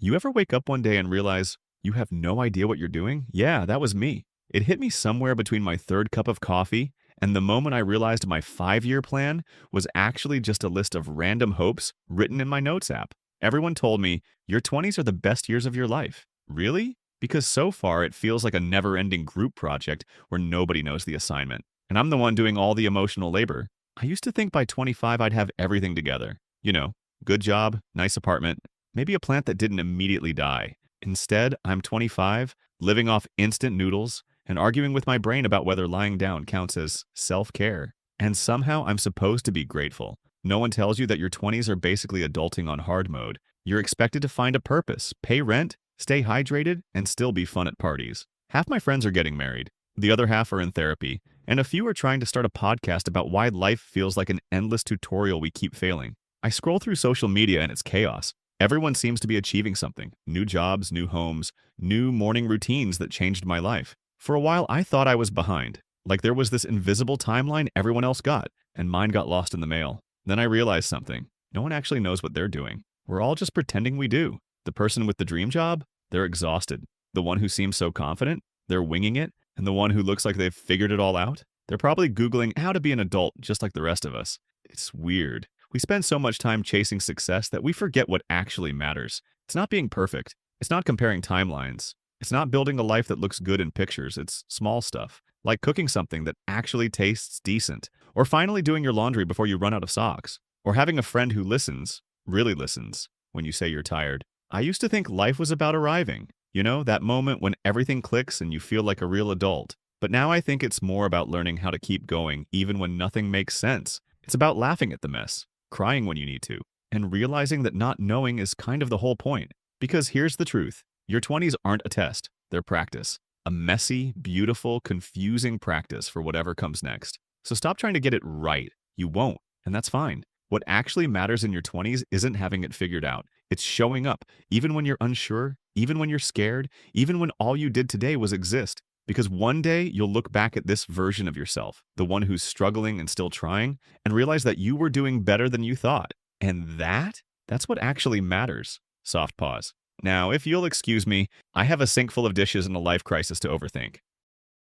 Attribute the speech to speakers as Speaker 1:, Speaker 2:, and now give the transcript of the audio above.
Speaker 1: You ever wake up one day and realize you have no idea what you're doing? Yeah, that was me. It hit me somewhere between my third cup of coffee and the moment I realized my 5 year plan was actually just a list of random hopes written in my notes app. Everyone told me, your 20s are the best years of your life. Really? Because so far it feels like a never ending group project where nobody knows the assignment. And I'm the one doing all the emotional labor. I used to think by 25 I'd have everything together. Good job, nice apartment, maybe a plant that didn't immediately die. Instead, I'm 25, living off instant noodles, and arguing with my brain about whether lying down counts as self care. And somehow I'm supposed to be grateful. No one tells you that your 20s are basically adulting on hard mode. You're expected to find a purpose, pay rent, stay hydrated, and still be fun at parties. Half my friends are getting married, the other half are in therapy, and a few are trying to start a podcast about why life feels like an endless tutorial we keep failing. I scroll through social media and it's chaos. Everyone seems to be achieving something: new jobs, new homes, new morning routines that changed my life. For a while, I thought I was behind, like there was this invisible timeline everyone else got, and mine got lost in the mail. Then I realized something. No one actually knows what they're doing. We're all just pretending we do. The person with the dream job, they're exhausted. The one who seems so confident, they're winging it. And the one who looks like they've figured it all out, they're probably Googling how to be an adult just like the rest of us. It's weird. We spend so much time chasing success that we forget what actually matters. It's not being perfect. It's not comparing timelines. It's not building a life that looks good in pictures. It's small stuff, like cooking something that actually tastes decent, or finally doing your laundry before you run out of socks, or having a friend who listens, really listens, when you say you're tired. I used to think life was about arriving. That moment when everything clicks and you feel like a real adult. But now I think it's more about learning how to keep going even when nothing makes sense. It's about laughing at the mess, crying when you need to, and realizing that not knowing is kind of the whole point. Because here's the truth. Your 20s aren't a test, they're practice. A messy, beautiful, confusing practice for whatever comes next. So stop trying to get it right. You won't, and that's fine. What actually matters in your 20s isn't having it figured out. It's showing up, even when you're unsure, even when you're scared, even when all you did today was exist. Because one day you'll look back at this version of yourself, the one who's struggling and still trying, and realize that you were doing better than you thought. And that's what actually matters. Soft pause. Now, if you'll excuse me, I have a sink full of dishes and a life crisis to overthink.